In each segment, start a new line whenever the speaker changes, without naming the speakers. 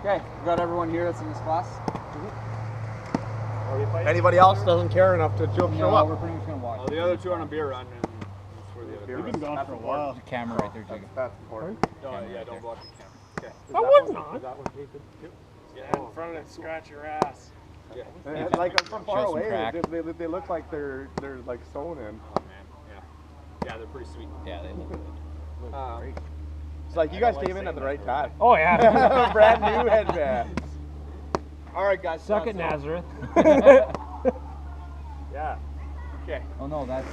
Okay, we got everyone here that's in this class.
Anybody else doesn't care enough to show up?
We're pretty much gonna watch.
The other two on a beer run, and that's where the other.
We've been gone for a while.
There's a camera right there, Jacob.
That's important.
Don't block the camera. Okay.
I would not.
Get in front of it, scratch your ass. Yeah.
And like from far
Show some
away,
crack.
they look like they're like sewn in.
Oh man, yeah, they're pretty sweet.
Yeah, they look good.
It's like you guys came in at the right time.
Oh yeah.
Brand new headband.
All right, guys.
Suck it, Nazareth.
Yeah. Okay.
Oh no, that's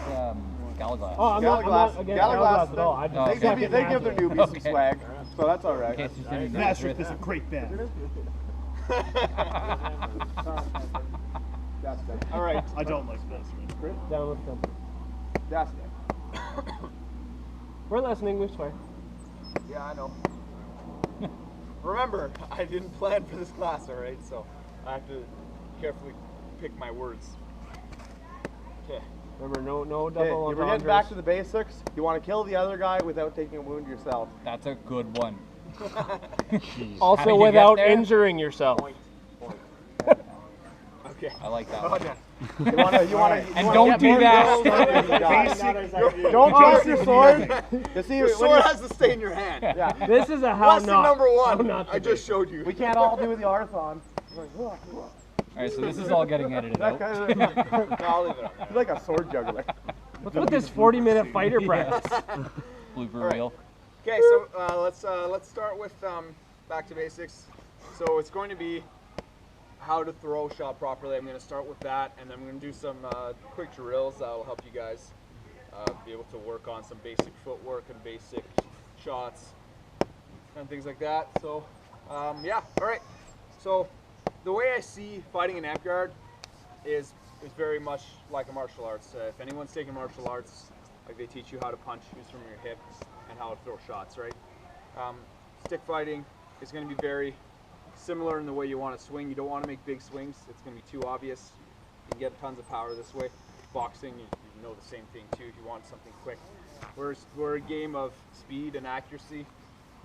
Galaglass.
Oh, I'm not against Galaglass at all. I
No,
just
okay.
They give their newbies some
Okay.
swag, so that's all right.
In case there's any
Nazareth is a great band.
That's good.
All right.
I don't like Nazareth. Down with them.
That's good.
We're listening, we swear.
Yeah, I know. Remember, I didn't plan for this class, all right? So I have to carefully pick my words. Okay.
Remember, no double
Okay, we're getting
entendres.
back to the basics. You want to kill the other guy without taking a wound yourself.
That's a good one. How did
Also
you
without
get there?
injuring yourself.
Okay.
I like that
Oh,
one.
yeah.
You want to.
And don't do that.
Don't drop your sword. You see,
Your sword has to stay in your hand.
yeah,
This is a how
Lesson
not.
number
how
one.
not to
I
be.
just showed you.
we can't all do the Arthon.
All right, so this is all getting edited out.
I'll leave it on there.
He's like a sword juggler.
What's with this 40-minute fighter practice?
Blooper reel.
Okay, so let's start with back to basics. So it's going to be how to throw a shot properly. I'm going to start with that, and then I'm going to do some quick drills that will help you guys be able to work on some basic footwork and basic shots and things like that. So yeah, all right. So the way I see fighting in Amtgard is very much like a martial arts. If anyone's taking martial arts, like they teach you how to punch, use from your hip, and how to throw shots, right? Stick fighting is going to be very similar in the way you want to swing. You don't want to make big swings. It's going to be too obvious. You can get tons of power this way. Boxing, you know the same thing too if you want something quick. We're a game of speed and accuracy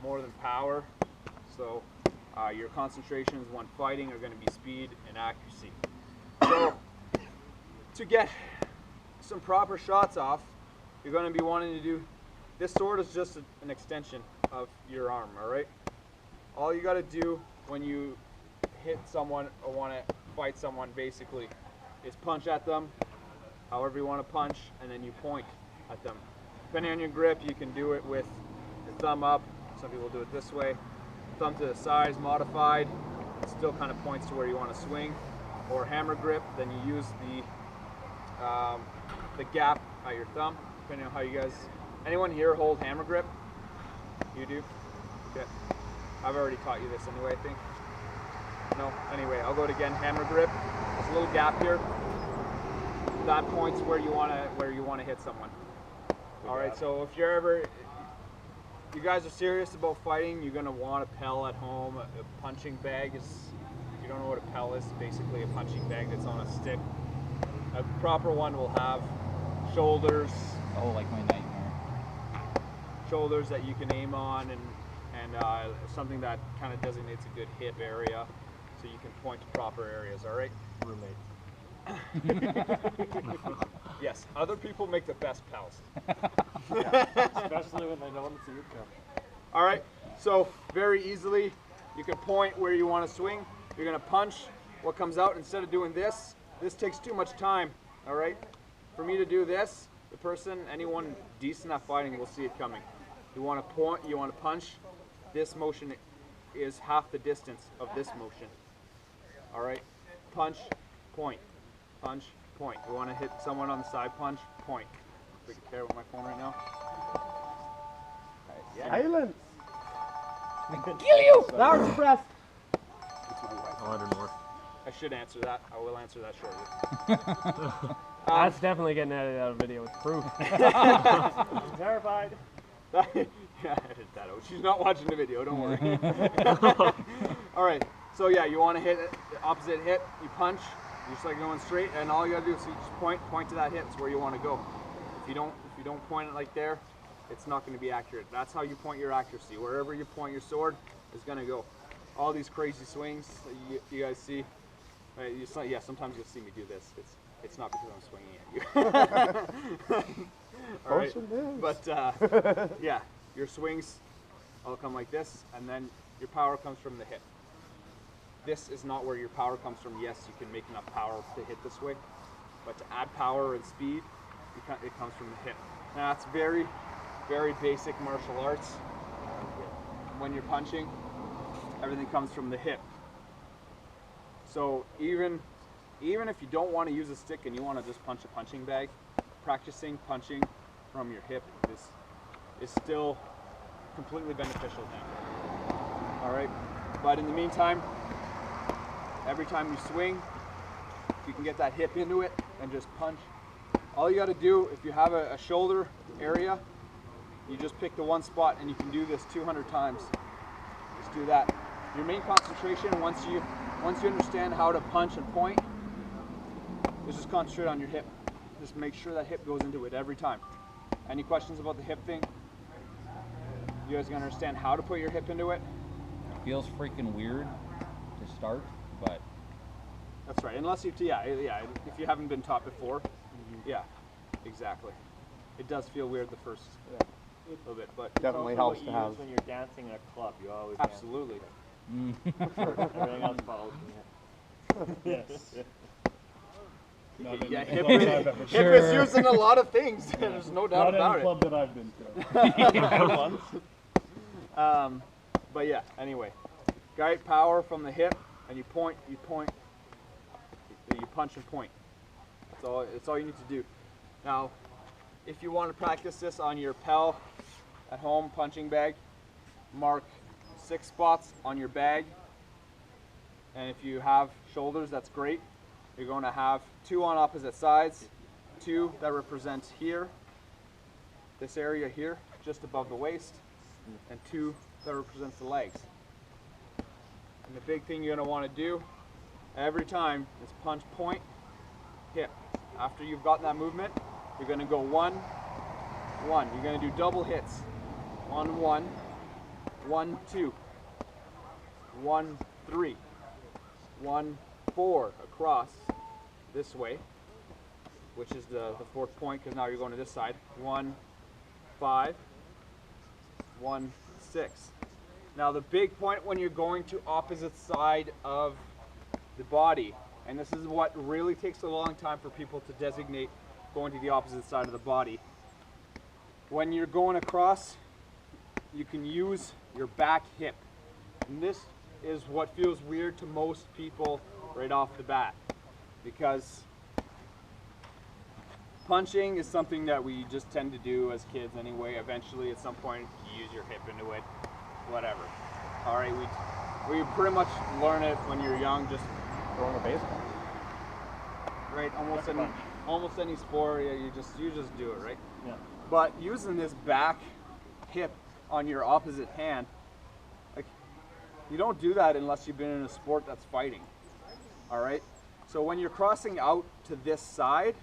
more than power. So your concentrations when fighting are going to be speed and accuracy. So to get some proper shots off, you're going to be wanting to do, this sword is just an extension of your arm, all right? All you got to do when you hit someone or want to fight someone basically is punch at them however you want to punch, and then you point at them. Depending on your grip, you can do it with your thumb up. Some people do it this way. Thumb to the side is modified. It still kind of points to where you want to swing. Or hammer grip, then you use the gap at your thumb, depending on how you guys, anyone here hold hammer grip? You do? Okay. I've already taught you this anyway, I think. No? Anyway, I'll go it again. Hammer grip. There's a little gap here. That points where you want to hit someone. All right. So if you guys are serious about fighting, you're gonna want a pel at home. A punching bag is. If you don't know what a pel is, basically a punching bag that's on a stick. A proper one will have shoulders.
Oh, like my nightmare.
Shoulders that you can aim on, and something that kind of designates a good hip area, so you can point to proper areas. All right.
Roommate.
Yes, other people make the best pals.
Especially when they don't see it coming.
All right. So very easily, you can point where you want to swing. You're gonna punch. What comes out instead of doing this? This takes too much time. All right. For me to do this, the person, anyone decent at fighting, will see it coming. You want to point. You want to punch. This motion is half the distance of this motion. All right. Punch, point. Punch, point. You want to hit someone on the side, punch, point. Taking care with my phone right now.
Silence.
Kill you!
That was pressed.
I should answer that. I will answer that shortly.
That's definitely getting edited out of video with proof.
I'm terrified. Yeah, edit that out. She's not watching the video, don't worry. All right, so yeah, you want to hit it, the opposite hit, you punch, you're just like going straight, and all you gotta do is you just point to that hit. It's where you want to go. If you don't point it like there, it's not going to be accurate. That's how you point your accuracy. Wherever you point your sword is going to go. all these crazy swings that you guys see. Right, yeah, sometimes you'll see me do this. It's not because I'm swinging at you. All right, but yeah, your swings all come like this, and then your power comes from the hip. This is not where your power comes from. Yes, you can make enough power to hit this way, but to add power and speed, it comes from the hip. Now that's very, very basic martial arts. When you're punching, everything comes from the hip. So even if you don't want to use a stick and you want to just punch a punching bag, practicing punching from your hip is still completely beneficial now. All right, but in the meantime, every time you swing, if you can get that hip into it and just punch. All you got to do, if you have a shoulder area, you just pick the one spot, and you can do this 200 times. Just do that. Your main concentration, once you understand how to punch and point, is just concentrate on your hip. Just make sure that hip goes into it every time. Any questions about the hip thing? You guys gonna understand how to put your hip into it?
It feels freaking weird to start, but
that's right. Unless if you haven't been taught before, yeah, exactly. It does feel weird the first little bit, but
Definitely helps to have.
When you're dancing in a club, you always
absolutely.
Everything else follows. Yes.
Yeah, hip is used in a lot of things. There's no doubt about it.
Not any club that I've been to.
But yeah, anyway, guide power from the hip, and you point, you punch and point. It's all you need to do. Now, if you want to practice this on your Pel at home punching bag, mark 6 spots on your bag, and if you have shoulders, that's great. You're going to have 2 on opposite sides, 2 that represent here, this area here, just above the waist, and 2 that represents the legs. And the big thing you're going to want to do every time is punch, point, hip. After you've gotten that movement, you're going to go 1, 1. You're going to do double hits. 1, 1, 1, 2, 1, 3, 1, 4 across this way, which is the 4th point, because now you're going to this side. 1, 5, 1, 6. Now the big point when you're going to opposite side of the body, and this is what really takes a long time for people to designate going to the opposite side of the body. When you're going across, you can use your back hip. And this is what feels weird to most people right off the bat, because punching is something that we just tend to do as kids anyway. Eventually, at some point, you use your hip into it, whatever. All right, we pretty much learn it when you're young, just
Throwing a baseball.
right. Almost any sport, yeah, you just do it, right?
Yeah.
But using this back hip on your opposite hand, like, you don't do that unless you've been in a sport that's fighting. All right. So when you're crossing out to this side,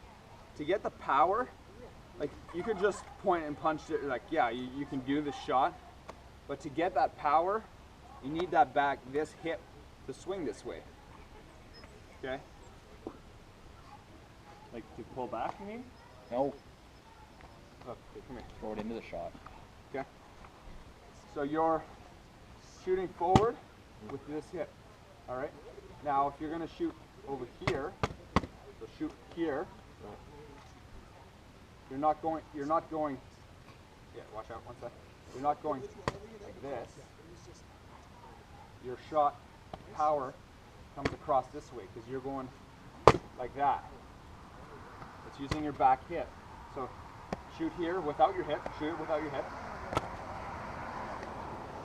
to get the power, like, you could just point and punch it. Like, yeah, you can do the shot, but to get that power, you need that back, this hip, to swing this way. Okay.
Like to pull back, you mean?
no,
Okay, come here.
throw it into the shot.
Okay. So you're shooting forward with this hip. All right. Now, if you're going to shoot over here, so shoot here. You're not going. Yeah, watch out. One sec. You're not going like this. Your shot power comes across this way because you're going like that. It's using your back hip. So shoot here without your hip. Shoot it without your hip.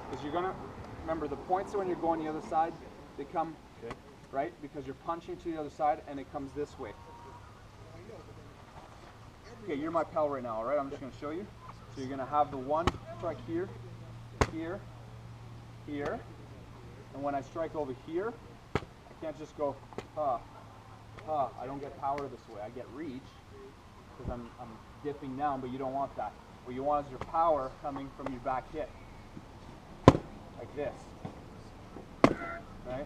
Because you're gonna remember the points when you're going the other side. They come right because you're punching to the other side and it comes this way. Okay, you're my pal right now, all right? I'm just going to show you. So you're going to have the one strike here, here, here. And when I strike over here, I can't just go, I don't get power this way. I get reach because I'm dipping down, but you don't want that. What you want is your power coming from your back hip, like this. right?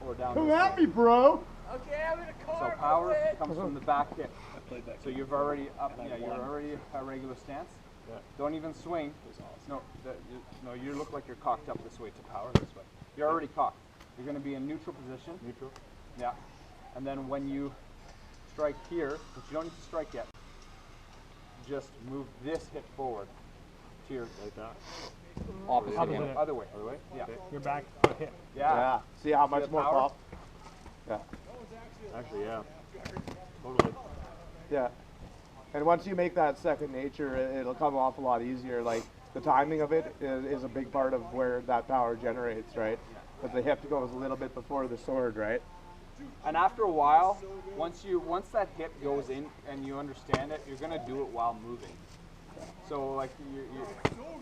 Or down
Come
this
at
way.
me, bro.
So power comes from the back hip. So you've already up. Yeah, you're already a regular stance.
Yeah.
Don't even swing. No, no, you look like you're cocked up this way to power this way. You're already cocked. You're going to be in neutral position.
Neutral.
Yeah. And then when you strike here, which you don't need to strike yet, just move this hip forward to your
Like that.
opposite
Opposite
hip.
hip.
Other way. Yeah.
Your back foot hip.
Yeah.
See how much
the
more
power?
pop? Yeah.
Actually, yeah. Totally.
Yeah. And once you make that second nature, it'll come off a lot easier. Like the timing of it is a big part of where that power generates, right? Because the hip goes a little bit before the sword, right?
And after a while, once that hip goes in and you understand it, you're gonna do it while moving. So like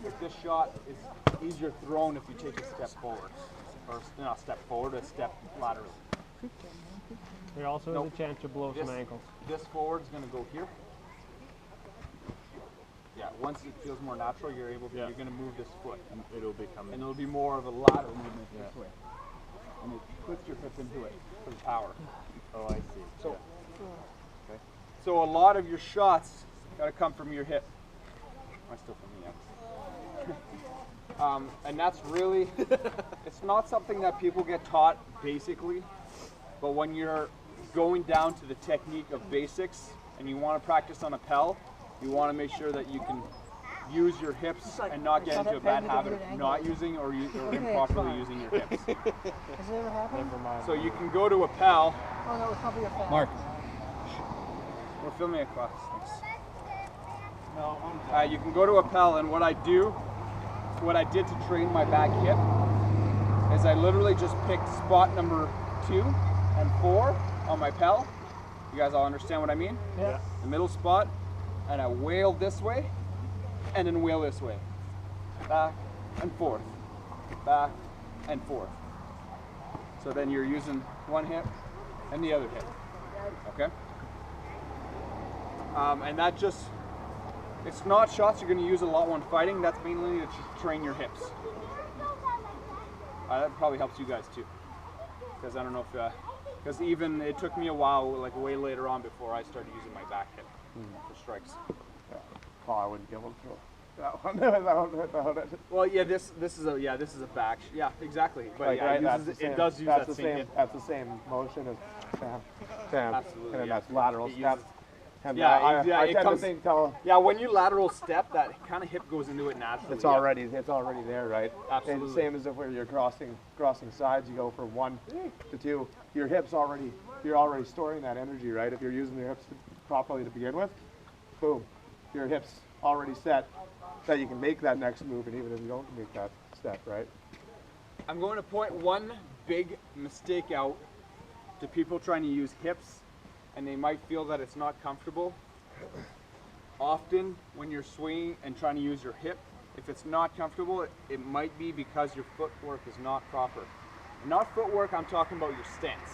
if this shot is easier thrown if you take a step forward, or not step forward, a step laterally.
There also
Nope.
is a chance to blow some ankles.
This forward is gonna go here. Yeah, once it feels more natural, you're able to.
Yeah.
You're gonna move this foot,
And it'll become.
and it'll be more of a lateral movement this way, and it puts your hip into it for the power.
Oh, I see.
So, so a lot of your shots gotta come from your hip. Am I still from the end? And that's really, it's not something that people get taught basically, but when you're going down to the technique of basics and you want to practice on a Pel, you want to make sure that you can use your hips and not get into a bad habit of not using or improperly using your hips.
Has it ever happened?
Never mind.
So you can go to a Pel.
Oh no, it's probably a fan.
Mark.
We're filming a class. Thanks. You can go to a Pel, and what I did to train my back hip is I literally just picked spot number 2 and 4 on my Pel. You guys all understand what I mean?
Yeah.
The middle spot, and I whale this way, and then whale this way. Back and forth, back and forth. So then you're using one hip and the other hip, okay? And that just, it's not shots you're gonna use a lot when fighting, that's mainly to train your hips. That probably helps you guys too. Because I don't know if, because even, it took me a while, like way later on before I started using my back hip for strikes.
Oh, I wouldn't be able to throw that one without it.
Well, yeah, this is a back. Yeah, exactly. But
Like,
yeah,
right,
it,
that's
uses,
the same,
it does use
that's
that
the
same
same.
hip.
That's the same motion as Sam.
Absolutely,
And then
yeah.
that's lateral
It
step.
uses-
And
Yeah,
I
it
tend to
comes-
think
Yeah, when you lateral step, that kind of hip goes into it naturally.
it's
yeah.
already there, right?
Absolutely.
And same as if you're crossing sides, you go from 1 to 2. Your hips you're already storing that energy, right? If you're using your hips properly to begin with, boom, your hips already set that you can make that next move, and even if you don't make that step, right?
I'm going to point one big mistake out to people trying to use hips, and they might feel that it's not comfortable. Often, when you're swinging and trying to use your hip, if it's not comfortable, it might be because your footwork is not proper. Not footwork, I'm talking about your stance.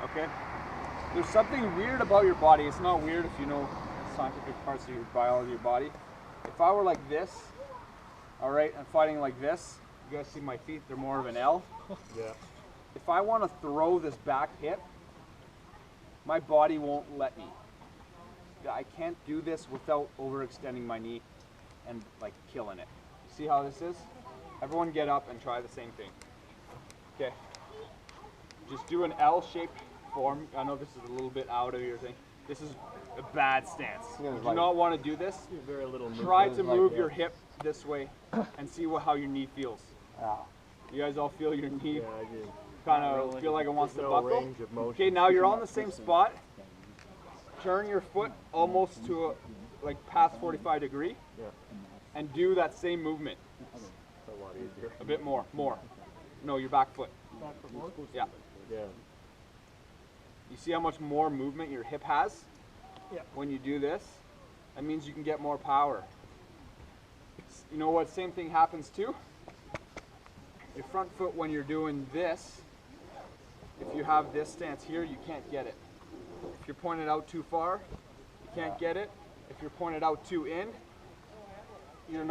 Okay? There's something weird about your body. It's not weird if you know scientific parts of your biology of your body. If I were like this, all right, and fighting like this, you guys see my feet, they're more of an L.
Yeah.
If I want to throw this back hip, my body won't let me. I can't do this without overextending my knee and like killing it. See how this is? Everyone get up and try the same thing. Okay. Just do an L-shaped form. I know this is a little bit out of your thing. This is a bad stance. You do not want to do this.
Very little movement.
Try to move your hip this way and see how your knee feels. You guys all feel your knee
Yeah, I do.
kind of feel like it wants to
no
buckle?
range of motion.
Okay, now you're on the same spot. Turn your foot almost to a, like past 45 degree.
Yeah.
And do that same movement.
It's a lot easier.
A bit more. No, your back foot. Yeah.
Yeah.
You see how much more movement your hip has?
Yeah.
When you do this, that means you can get more power. You know what? Same thing happens too. Your front foot, when you're doing this, if you have this stance here, you can't get it. If you're pointed out too far, you can't get it. If you're pointed out too in, you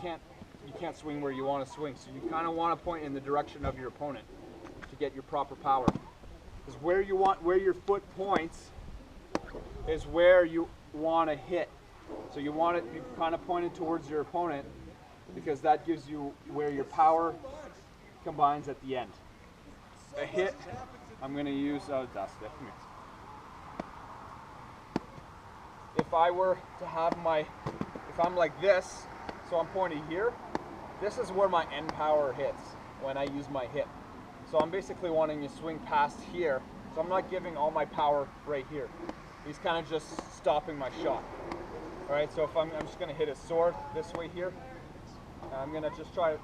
can't you can't swing where you want to swing. So you kind of want to point in the direction of your opponent to get your proper power. Because where your foot points is where you want to hit. So you want it to be kind of pointed towards your opponent, because that gives you where your power combines at the end. A hit, I'm going to use Dassureth. If I were to have if I'm like this, so I'm pointing here, this is where my end power hits when I use my hip. So I'm basically wanting to swing past here, so I'm not giving all my power right here. He's kind of just stopping my shot. All right, so if I'm just going to hit his sword this way here, I'm going to just try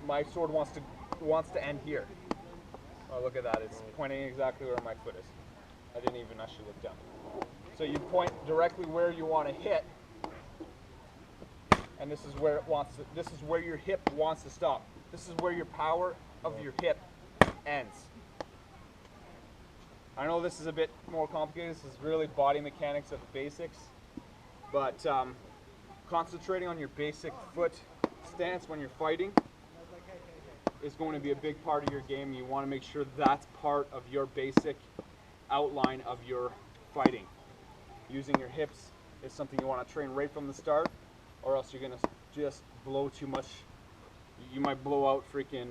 my sword wants to end here. Oh, look at that, it's pointing exactly where my foot is. I didn't even actually look down. So you point directly where you want to hit, and this is where this is where your hip wants to stop. This is where your power of your hip ends. I know this is a bit more complicated. This is really body mechanics of the basics, but concentrating on your basic foot stance when you're fighting is going to be a big part of your game. You want to make sure that's part of your basic outline of your fighting. Using your hips is something you want to train right from the start, or else you're going to just blow too much. You might blow out freaking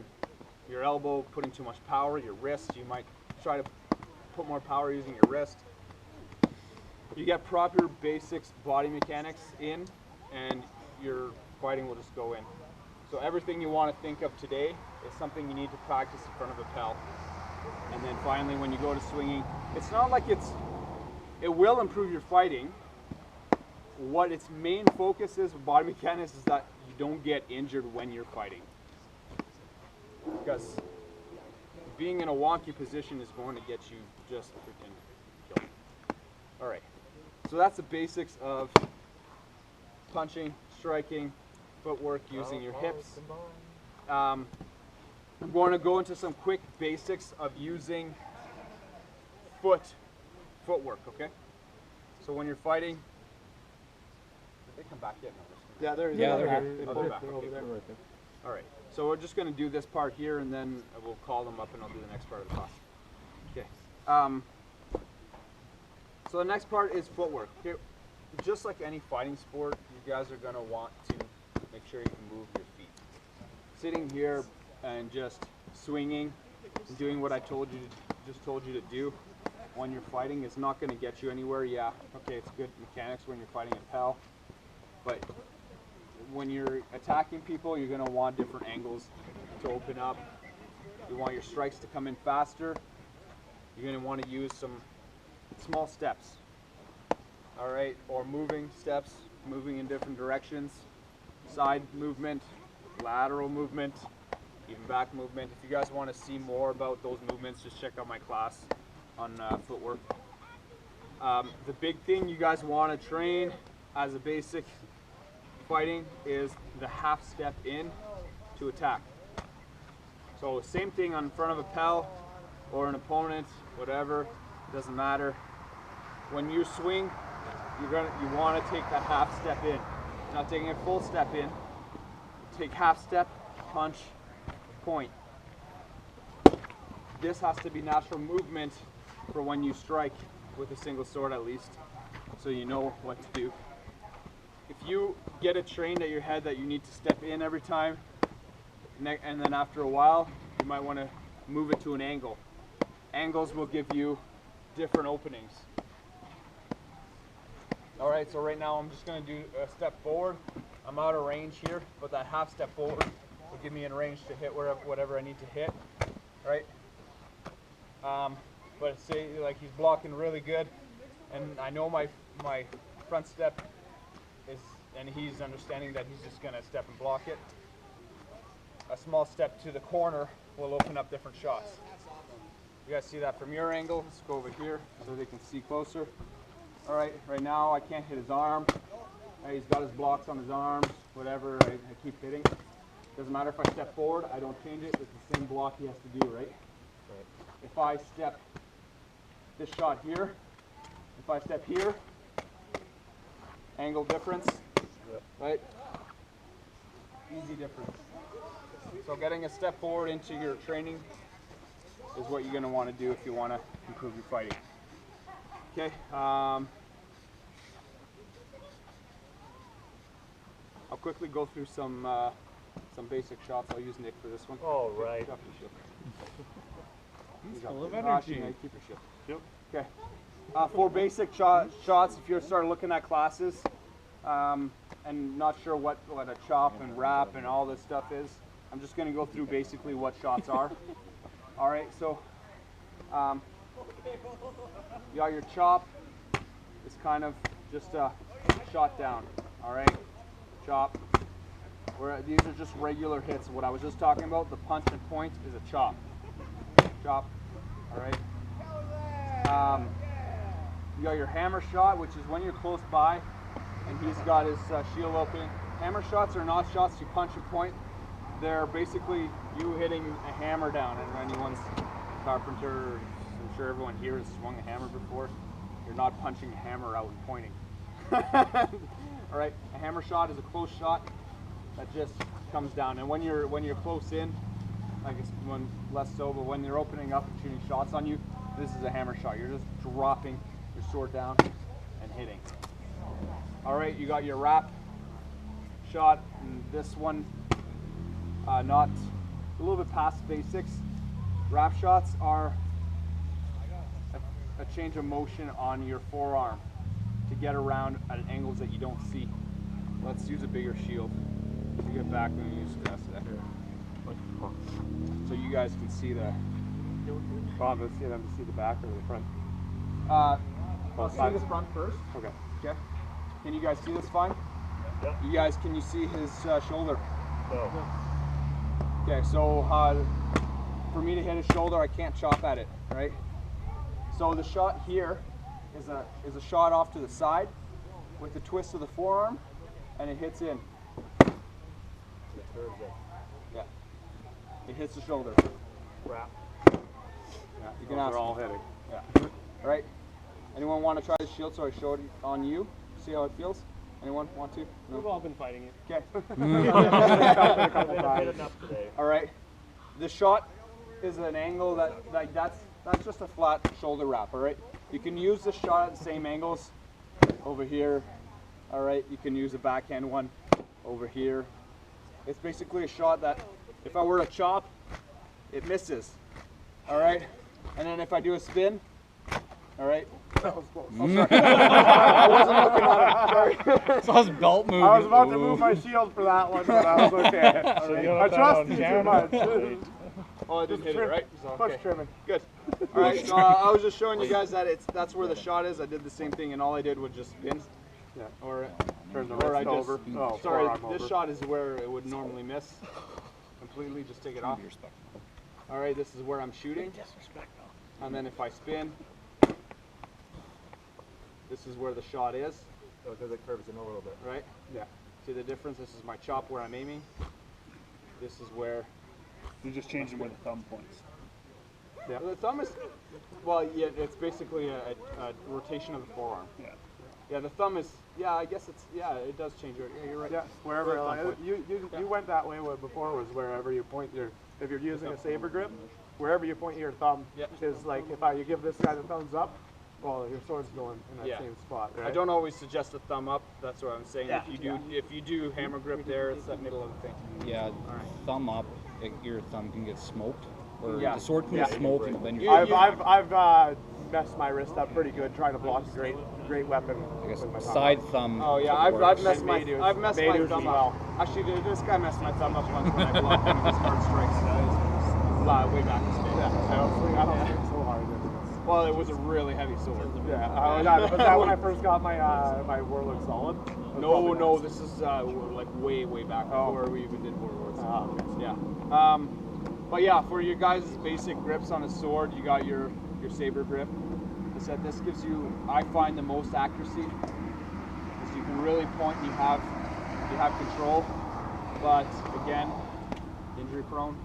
your elbow, putting too much power, your wrist. You might try to put more power using your wrist. You get proper basics body mechanics in, and your fighting will just go in. So everything you want to think of today is something you need to practice in front of a pal. And then finally, when you go to swinging, it's not like it will improve your fighting. What its main focus is with body mechanics is that you don't get injured when you're fighting. Because being in a wonky position is going to get you just freaking killed. Alright, so that's the basics of punching, striking, footwork, using your hips. I'm going to go into some quick basics of using footwork, okay? So when you're fighting, did they come back yet? No,
Yeah, they're
Yeah, they're
here.
here.
They
Oh,
pulled
they're back.
they're over
Okay,
there.
cool. All right, so we're just going to do this part here, and then we'll call them up and I'll do the next part of the class. Okay. So the next part is footwork. Okay. Just like any fighting sport, you guys are going to want to make sure you can move your feet. Sitting here and just swinging and doing what I told you to do when you're fighting is not going to get you anywhere. Yeah, okay, it's good mechanics when you're fighting a pal, but when you're attacking people, you're going to want different angles to open up. You want your strikes to come in faster. You're going to want to use some small steps, all right, or moving steps, moving in different directions, side movement, lateral movement, even back movement. If you guys want to see more about those movements, just check out my class on footwork. The big thing you guys want to train as a basic fighting is the half step in to attack. So same thing on front of a pal or an opponent, whatever, doesn't matter. When you swing, you want to take that half step in. Not taking a full step in. Take half step, punch, point. This has to be natural movement for when you strike with a single sword at least, so you know what to do. If you get it trained at your head that you need to step in every time, and then after a while, you might want to move it to an angle. Angles will give you different openings. All right, so right now I'm just going to do a step forward. I'm out of range here, but that half step forward will give me in range to hit whatever I need to hit, right? But say like he's blocking really good, and I know my front step is, and he's understanding that he's just going to step and block it. A small step to the corner will open up different shots. You guys see that from your angle? Let's go over here so they can see closer. All right, right now I can't hit his arm. He's got his blocks on his arms, whatever, I keep hitting. Doesn't matter if I step forward, I don't change it. It's the same block he has to do, right? If I step this shot here, if I step here, angle difference, right? Easy difference. So getting a step forward into your training is what you're going to want to do if you want to improve your fighting. Okay. I'll quickly go through some basic shots. I'll use Nick for this one.
Oh, right.
Drop your shield.
He's full of
Actually,
energy.
no, keep your shield. Yep. Okay. For basic shots, if you're starting looking at classes and not sure what a chop and wrap and all this stuff is, I'm just going to go through basically what shots are. All right. So you got your chop. It's kind of just a shot down. All right. Chop. These are just regular hits. What I was just talking about, the punch and point, is a chop. Chop. All right. You got your hammer shot, which is when you're close by and he's got his shield open. Hammer shots are not shots you punch and point. They're basically you hitting a hammer down. And anyone's carpenter, I'm sure everyone here has swung a hammer before. You're not punching a hammer out and pointing. All right. A hammer shot is a close shot that just comes down. And when you're close in, I guess when less so, but when you're opening up and shooting shots on you, this is a hammer shot. You're just dropping your sword down and hitting. All right, you got your wrap shot. And this one, not a little bit past basics. Wrap shots are a change of motion on your forearm to get around at angles that you don't see. Let's use a bigger shield to get back when we use that. So you guys can see the.
Bob, let's see them to see the back or the front.
Let's see the front first.
Okay.
Okay. Can you guys see this fine?
Yeah.
You guys, can you see his shoulder?
No.
Okay, so for me to hit his shoulder, I can't chop at it, right? So the shot here is a shot off to the side with the twist of the forearm, and it hits in. Yeah. It hits the shoulder.
Wrap.
Yeah, you can ask.
They're all hitting.
Yeah. All right. Anyone want to try the shield so I show it on you? See how it feels? Anyone want to?
We've all been fighting it.
Okay.
A couple
Hit
times.
enough today.
All right. The shot is an angle that's just a flat shoulder wrap. All right. You can use the shot at the same angles over here. All right. You can use a backhand one over here. It's basically a shot that if I were to chop, it misses. All right. And then if I do a spin, all right.
That was close.
I wasn't looking on it. Sorry.
Saw his belt moving.
I was about to move my shield for that one, but I was okay. I trust you too much.
Oh, I didn't hit it, right? So,
Push
okay.
trimming.
Good. All right, so I was just showing you guys that that's where the shot is. I did the same thing, and all I did was just spin.
Yeah.
Or
Turn the
or I
wrist
just,
over. Oh,
sorry,
forearm
this
over.
shot is where it would normally miss. Completely, just take it off. All right, this is where I'm shooting. And then if I spin, this is where the shot is.
So because it curves in a little bit.
Right?
Yeah.
See the difference? This is my chop where I'm aiming. This is where
You just change them where the thumb points.
Yeah.
the thumb is. Well, yeah, it's basically a rotation of the forearm.
Yeah.
Yeah, the thumb is. Yeah, I guess it's. Yeah, it does change. Yeah, you're right.
Yeah, wherever
Where the thumb point.
you went that way before was wherever you point your, if you're using a saber grip, wherever you point your thumb is like, if you give this guy the thumbs up, well, your sword's going in that
Yeah.
same spot, right?
I don't always suggest a thumb up. That's what I'm saying. If you do hammer grip there, it's that middle of the thing.
Yeah, thumb up, your thumb can get smoked. Or
Yeah.
the sword can get smoked and then
You-
you're
I've messed my wrist up pretty good trying to block a great weapon.
I guess
with my thumb.
side thumb.
Oh yeah, I've messed my
Maidus.
I've messed my
Maidus
thumb
as
up.
well.
Actually, dude, this guy messed my thumb up once when I blocked one of his hard strikes. Way back in Spain.
I don't swing so hard.
Well, it was a really heavy sword.
Yeah, was that when I first got my my Warlock Solid?
No, this is like way back before we even did Warlords.
Okay.
Yeah. But yeah, for your guys' basic grips on a sword, you got your saber grip. I said this gives you, I find, the most accuracy, because you can really point and you have control. But again, injury prone.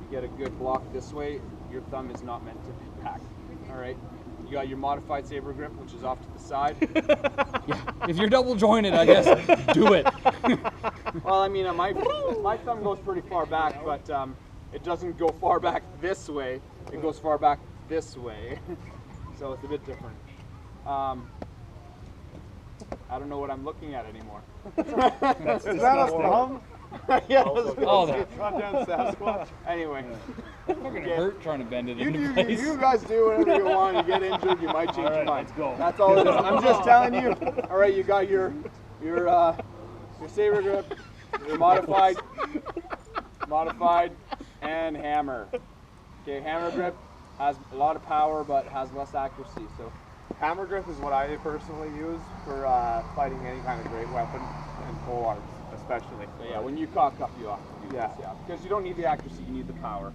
You get a good block this way. Your thumb is not meant to be back. All right. You got your modified saber grip, which is off to the side.
If you're double jointed, I guess do it.
Well, I mean, my thumb goes pretty far back, but it doesn't go far back this way. It goes far back this way. So it's a bit different. I don't know what I'm looking at anymore.
Is that a thumb?
Yeah,
Oh, that
Goddamn Sasquatch.
Anyway.
fucking hurt trying to bend it into
You
place.
guys do whatever you want. You get injured, you might change your mind.
let's go.
That's all it is. I'm just telling you. All right, you got your saber grip, your modified, and hammer. Okay, hammer grip has a lot of power but has less accuracy. So
Hammer grip is what I personally use for fighting any kind of great weapon and pole arms, especially.
yeah, when you cock up, you have to do
Yeah.
this. Yeah, because you don't need the accuracy, you need the power.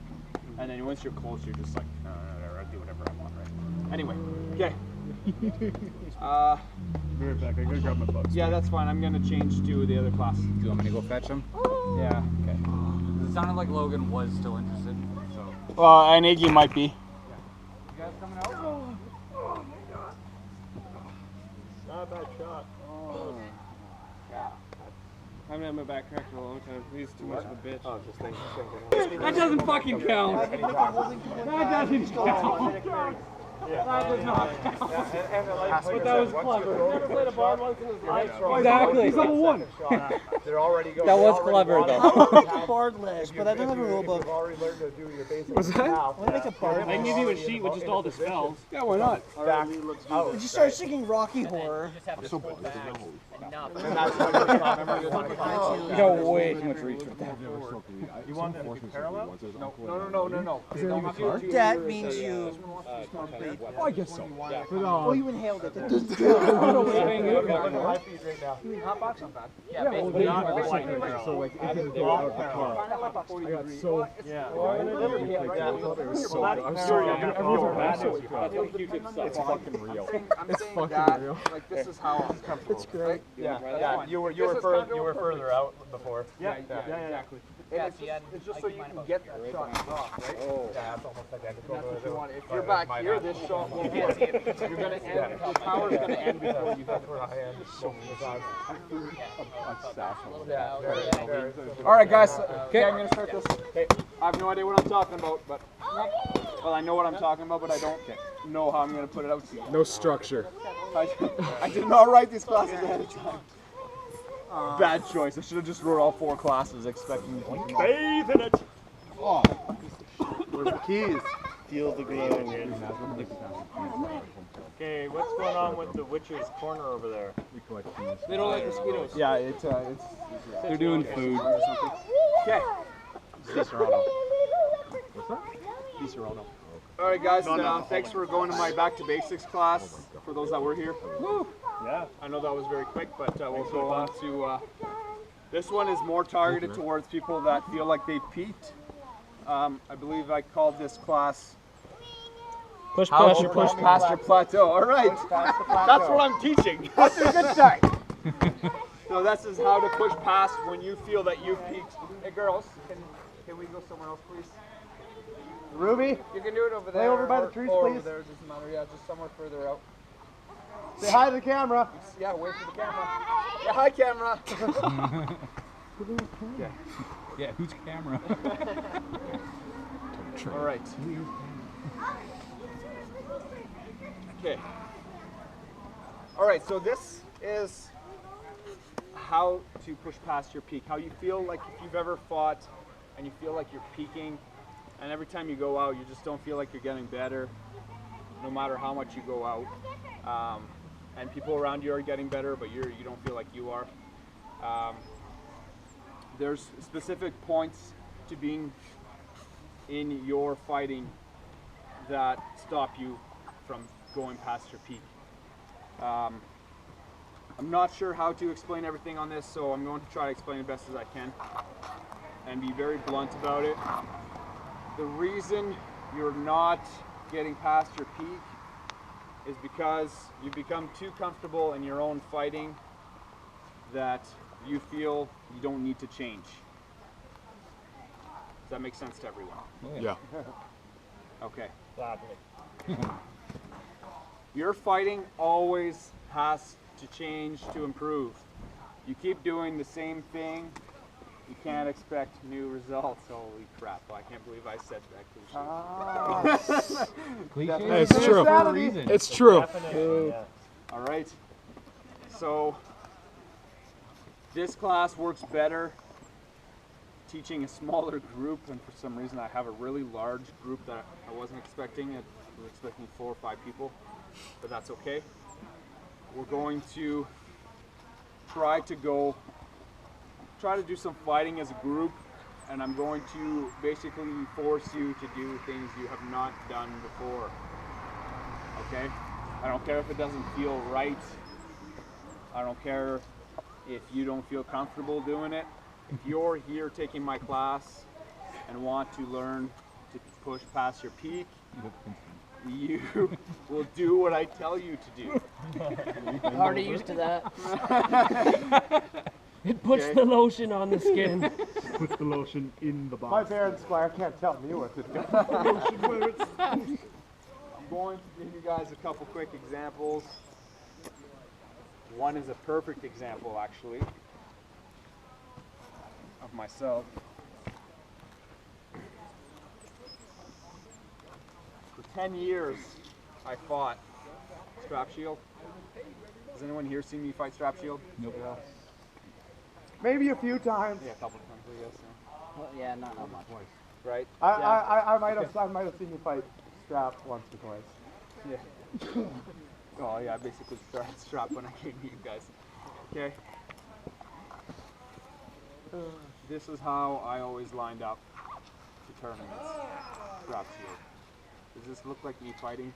And then once you're close, you're just like, no, I do whatever I want, right? Anyway, okay.
Be right back. I gotta grab my bugs.
Yeah, that's fine. I'm gonna change to the other class.
Do you want me to go fetch him?
Yeah.
Okay. It sounded like Logan was still interested, so.
Well, and Iggy might be.
You guys coming out?
Not a bad shot.
I haven't had my back cracked in a long time. He's too much of a bitch.
Oh, just thinking.
That doesn't fucking count.
That doesn't count.
That does not count.
But that was clever. Never played a ball once in his life.
Exactly.
He's level 1.
They're already going.
That was clever though.
I want to make a bard list, but I don't have a rule book.
You've already learned to do your basics.
What's that?
I want to make a bard
I can
list.
give you a sheet with just all the spells.
Yeah, why not?
Did you start singing Rocky Horror?
You
You
got way too much reach with that.
You want them to be parallel?
No.
That means you.
Oh, I guess so.
Oh, you inhaled it. That doesn't
Look at my feet right now.
You mean hotbox? Not bad.
Yeah, basically.
So like, if they were out of the car, I got so.
Yeah.
I was sorry. Everyone's bad. It's fucking real.
I'm saying that, like, this is how I'm comfortable.
It's great.
Yeah. You were further out before.
Yeah, exactly. It's just so you can get that shot off, right?
Yeah, that's almost identical.
That's what you want. If you're back here, this shot won't work. You're gonna end. The power's gonna end before you
That's where I am.
All right, guys. Okay, I'm gonna start this. Okay. I have no idea what I'm talking about, but well, I know what I'm talking about, but I don't know how I'm gonna put it out to you.
No structure.
I did not write these classes ahead of time. Bad choice. I should have just wrote all 4 classes, expecting to keep them all.
Bathe in it.
Where's the keys?
Feel the glow. Okay, what's going on with the witch's corner over there?
They don't like mosquitoes.
Yeah, it's
They're doing food.
okay. All right, guys. Thanks for going to my Back to Basics class. For those that were here.
Yeah.
I know that was very quick, but we'll go on to this one is more targeted towards people that feel like they've peaked. I believe I called this class
Push
How to Push Past Your Plateau. All right, that's what I'm teaching. That's a good start. So this is how to push past when you feel that you've peaked. Hey girls, can we go somewhere else, please?
Ruby,
You can do it over there.
Lay over by the
or-
trees,
or
please.
Over there, it doesn't matter. Yeah, just somewhere further out.
say hi to the camera.
Yeah, wait for the camera. Yeah, hi camera.
Yeah, who's camera?
All right. Okay. All right, so this is how to push past your peak. How you feel like if you've ever fought and you feel like you're peaking, and every time you go out, you just don't feel like you're getting better, no matter how much you go out. And people around you are getting better, but you don't feel like you are. There's specific points to being in your fighting that stop you from going past your peak. I'm not sure how to explain everything on this, so I'm going to try to explain it best as I can and be very blunt about it. The reason you're not getting past your peak is because you become too comfortable in your own fighting that you feel you don't need to change. Does that make sense to everyone?
Yeah.
Okay. Your fighting always has to change to improve. You keep doing the same thing, you can't expect new results. Holy crap, I can't believe I said that cliche.
Cliche.
It's true.
For a reason.
It's true.
Definitely, yeah.
All right, so this class works better teaching a smaller group, and for some reason I have a really large group that I wasn't expecting. I was expecting 4 or 5 people, but that's okay. We're going to try to do some fighting as a group, and I'm going to basically force you to do things you have not done before. Okay? I don't care if it doesn't feel right. I don't care if you don't feel comfortable doing it. If you're here taking my class and want to learn to push past your peak, you will do what I tell you to do.
Already used to that. It puts the lotion on the skin.
Put the lotion in the
My
box.
parents, Squire, can't tell me what to do.
I'm going to give you guys a couple quick examples. One is a perfect example, actually, of myself. For 10 years, I fought strap shield. Has anyone here seen me fight strap shield?
Nope.
Yeah. Maybe a few times.
Yeah, a couple of times, I guess. Yeah.
Well, yeah, not much.
Right?
I might have seen you fight strap once or twice.
Yeah. Oh yeah, I basically started strap when I came to you guys. Okay. This is how I always lined up to tournaments. Strap shield. Does this look like me fighting?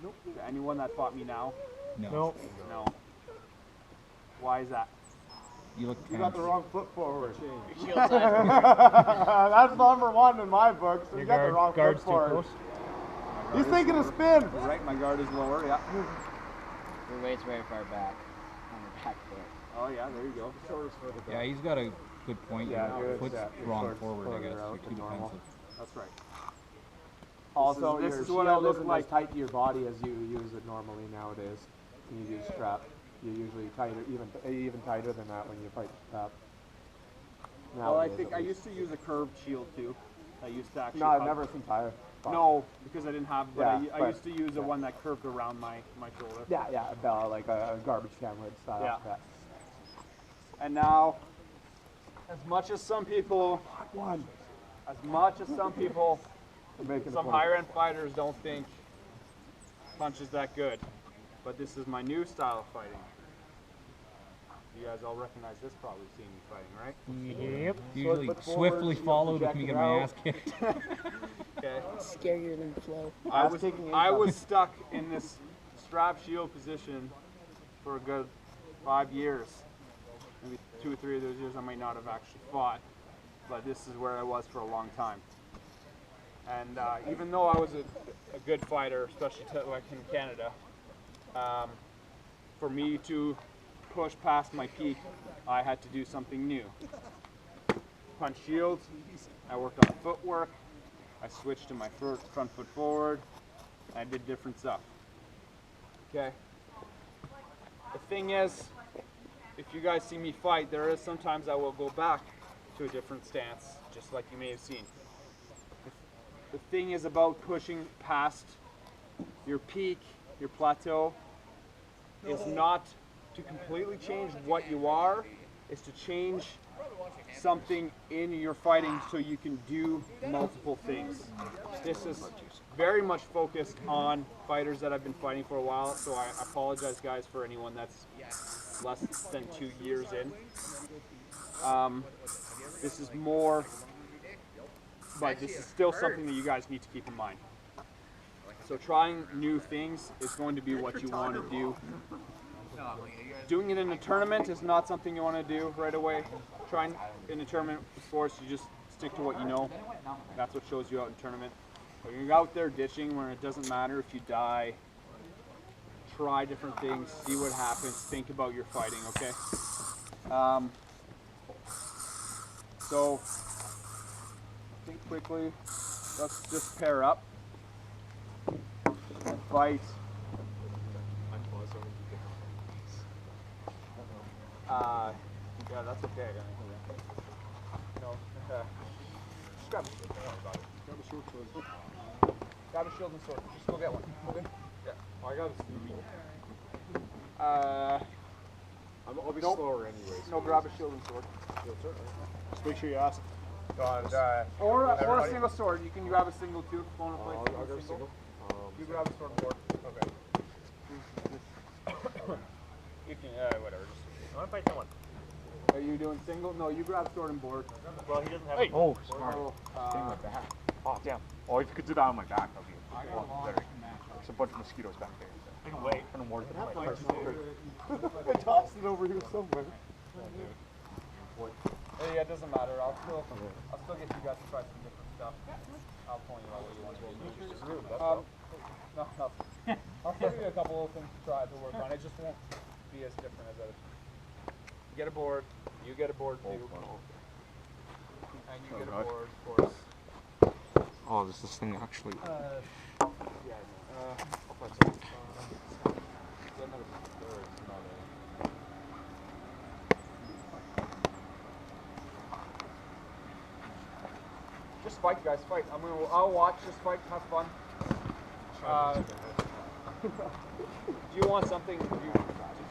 Nope. To anyone that fought me now?
No.
No. Why is that?
You look
You got
tense.
the wrong foot forward.
Shield side.
That's number 1 in my book. So you got the wrong foot
Guard's too
forward.
close.
He's thinking of spin.
Right, my guard is lower, yeah.
Your weight's very far back on your back foot.
Oh yeah, there you go.
Yeah, he's got a good point.
Yeah,
Your
good.
foot's
Yeah, your
wrong
foot's
forward, I
further
guess.
out
You're
than
too
normal.
defensive.
That's right.
Also,
This
your
is what I
shield
look
isn't
like.
as tight to your body as you use it normally nowadays. When you use strap, you're usually tighter, even tighter than that when you fight strap.
Well, I
Nowadays,
think
at
I
least.
used to use a curved shield too. I used to actually.
No, I've
hug-
never seen tire.
No, because I didn't have. But
Yeah,
I
but-
used to use a
yeah.
one that curved around my shoulder.
Yeah, like a garbage can lid style.
Yeah. And now, as much as some people,
One. I'm making a
some
point.
higher end fighters don't think punch is that good, but this is my new style of fighting. You guys all recognize this, probably seeing me fighting, right?
Yep.
Usually
foot forward,
swiftly
shield
followed with me
projected
getting my
out.
ass kicked.
Okay.
Scarier than flow.
Ass kicking
I
income.
was stuck in this strap shield position for a good 5 years. Maybe 2 or 3 of those years I might not have actually fought, but this is where I was for a long time. And even though I was a good fighter, especially like in Canada, for me to push past my peak, I had to do something new. Punch shields, I worked on footwork, I switched to my front foot forward, I did different stuff. Okay. The thing is, if you guys see me fight, there is sometimes I will go back to a different stance, just like you may have seen. The thing is about pushing past your peak, your plateau, is not to completely change what you are, is to change something in your fighting so you can do multiple things. This is very much focused on fighters that I've been fighting for a while, so I apologize guys for anyone that's less than 2 years in. This is more, but this is still something that you guys need to keep in mind. So trying new things is going to be what you want to do. Doing it in a tournament is not something you want to do right away. Trying in a tournament, of course, you just stick to what you know. That's what shows you out in tournament. When you're out there ditching, where it doesn't matter if you die, try different things, see what happens, think about your fighting, okay? So, think quickly. Let's just pair up and fight Yeah, that's okay. No. Just grab a shield. Don't worry about it. Grab a short sword. Grab a shield and sword. Just go get one. Okay? Yeah.
Oh, I got a Stevie.
I'll
be slower anyways.
No, grab a shield and sword.
Just make sure you ask.
Or a single sword. You can grab a single too.
I'll grab a single.
You grab a sword and board.
Okay.
You can, whatever.
I want to fight someone.
Are you doing single? No, you grab sword and board.
Well, he doesn't have.
Hey. Oh, smart.
Stay my back. Oh, damn. Oh, if you could do that on my back, that'd be better. There's a bunch of mosquitoes back there.
I can wait.
I don't more than I tossed it over here somewhere.
Hey, yeah, it doesn't matter. I'll still get you guys to try some different stuff. I'll point you out what you want to do. No. I'll give you a couple of things to try to work on. It just won't be as different as others. Get a board. You get a board too. And you get a board, of course.
Oh, does this thing actually?
I'll put some. Just fight, guys, fight. I'll watch. Just fight. Have fun. Do you want something? Do you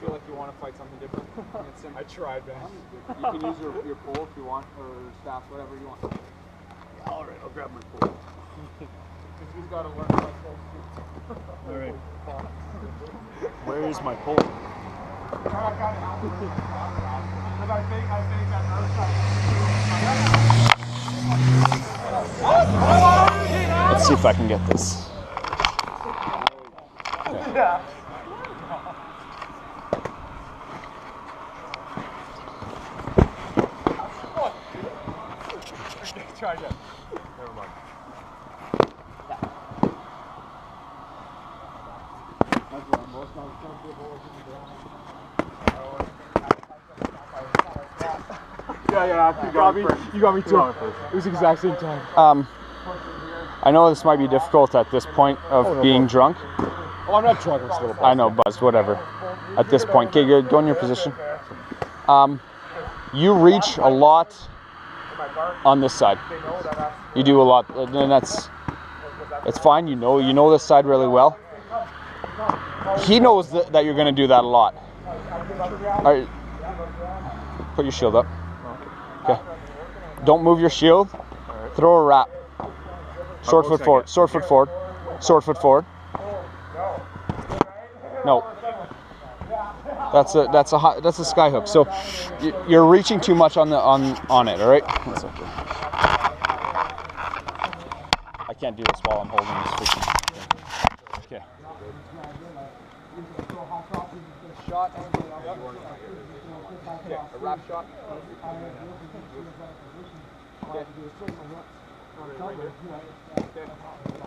feel like you want to fight something different?
I tried, man.
You can use your pole if you want, or staff, whatever you want.
All right, I'll grab my pole.
He's got to learn to fight poles too.
All right.
Where is my pole?
I think that
Let's see if I can get this.
Yeah. Try again.
Never mind. Yeah, you got me too. It was the exact same time.
I know this might be difficult at this point of being drunk.
Oh, I'm not drunk, I'm just a little
I know, buzzed, whatever. At this point, okay, good. Go in your position. You reach a lot on this side. You do a lot, and it's fine. You know this side really well. He knows that you're going to do that a lot. All right. Put your shield up. Okay. Don't move your shield. Throw a wrap. Sword foot forward. Sword foot forward. Sword foot forward. No. That's a sky hook. So you're reaching too much on it. All right. That's okay. I can't do this while I'm holding this freaking. Okay.
Shot. Okay, a wrap shot. Okay. Okay.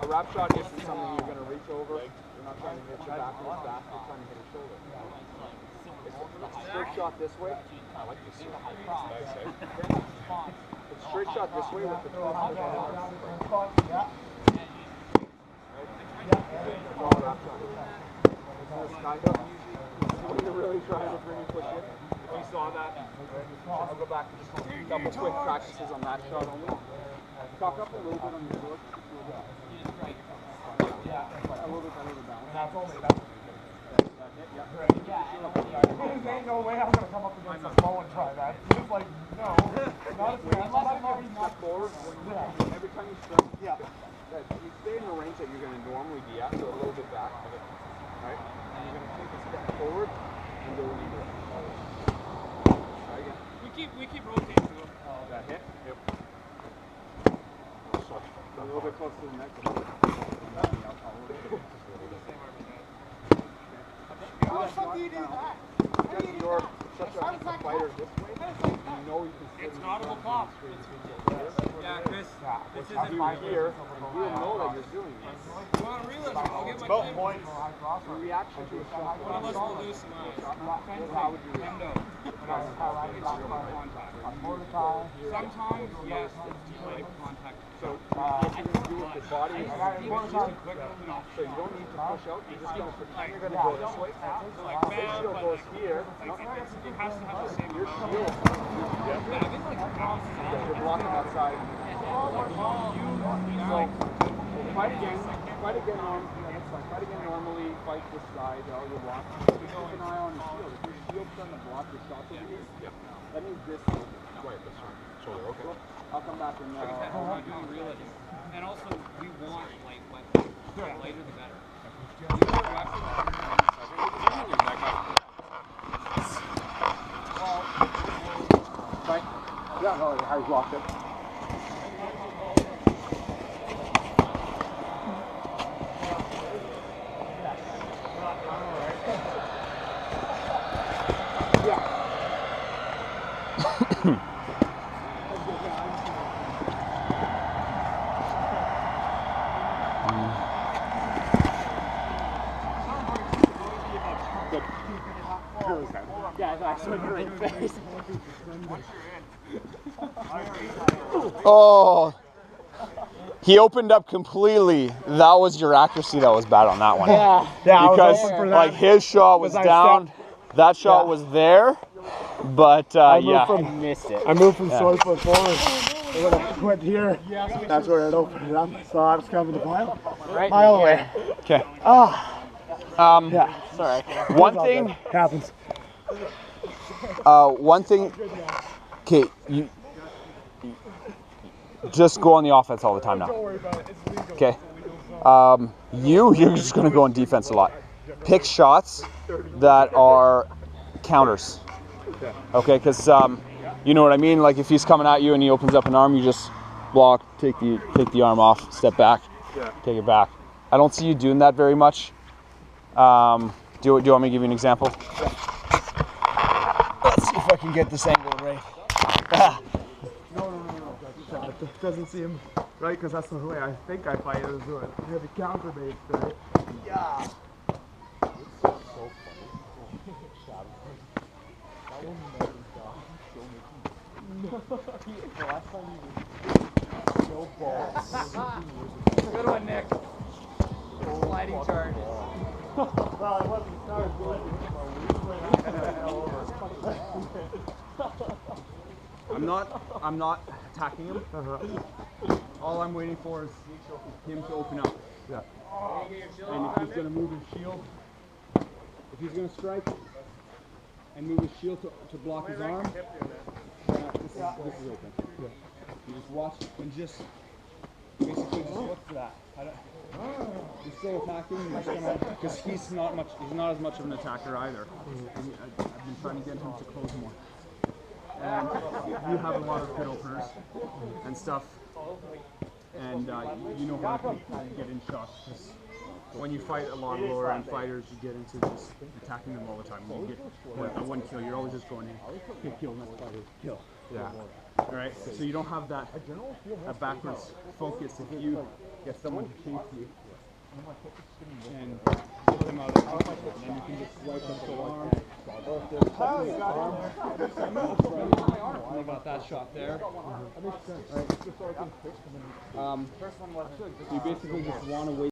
A wrap shot isn't something you're going to reach over. You're not trying to hit your back or back. You're trying to hit your shoulder. It's a straight shot this way. I like this. It's a straight shot this way with the top of the arm. Yeah. Sky hook. When you're really trying to bring and push in. If you saw that, I'll go back and just double quick practices on that shot only. Cock up a little bit on your sword. Yeah, a little bit better to balance. That's only that. There's ain't no way I'm going to come up against a bow and try that. Just like, no. Not if you're step forward. Every time you step, you stay in the range that you're going to normally be at, so a little bit back. Right? And you're going to take a step forward and go into it. Try again. We keep rotating through. That hit? Yep. A little bit closer to the neck. How the fuck do you do that? Because you're such a fighter this way, you know you can still. It's an audible pop. Yeah, Chris. This is here, and he'll know that you're doing this. Well, realism, I'll get my points. Your reaction to a shot. One of us will do some how would you react? Sometimes, yes, it's too late for contact. So, if you're going to do it Your body is so you don't need to push out. You're just gonna pretend you're gonna go this way. Your shield goes here.
It has to have the same
Your
amount.
shield. You're blocking that side. So fight again. Fight again. Fight again normally. Fight this side. All you want. Keep an eye on your shield. If your shield's trying to block your shot over here, that means this. Right. That's right. Shoulder. Okay. I'll come back and.
And also, we want light weapons. The lighter the better. We want weapons
Right? Yeah, no, I blocked it.
Oh, he opened up completely. That was your accuracy that was bad on that one.
Yeah,
Because
I was hoping for that.
like his shot was
I
down, that shot was there, but yeah.
Missed it.
I moved from soy foot forward. And when I went here, that's where it opened it up. So I was coming the mile away.
Okay.
Yeah, sorry.
One thing.
Happens.
One thing. Okay, you just go on the offense all the time now. Okay. You're just gonna go on defense a lot. Pick shots that are counters. Okay, because you know what I mean. Like if he's coming at you and he opens up an arm, you just block, take the arm off, step back, take it back. I don't see you doing that very much. Do you want me to give you an example? Let's see if I can get this angle right.
No. It doesn't seem right because that's the way I think I fight it is doing it. Heavy counter based, right? Yeah.
Good one, Nick. Sliding charge.
I'm not attacking him. All I'm waiting for is him to open up.
Yeah.
And if he's going to move his shield, if he's going to strike and move his shield to block his arm, this is open. Yeah. You just watch and just basically just look for that. He's still attacking, because he's not as much of an attacker either. And I've been trying to get him to close more. And you have a lot of good openers and stuff, and you know how to get in shots. When you fight a lot of lower end fighters, you get into just attacking them all the time. When you get a one kill, you're always just going in, hit, kill, next fighter, kill. Yeah. All right. So you don't have that backwards focus if you get someone to chase you and get them out of the fight, and then you can just swipe up the arm. What about that shot there? You basically just want to wait.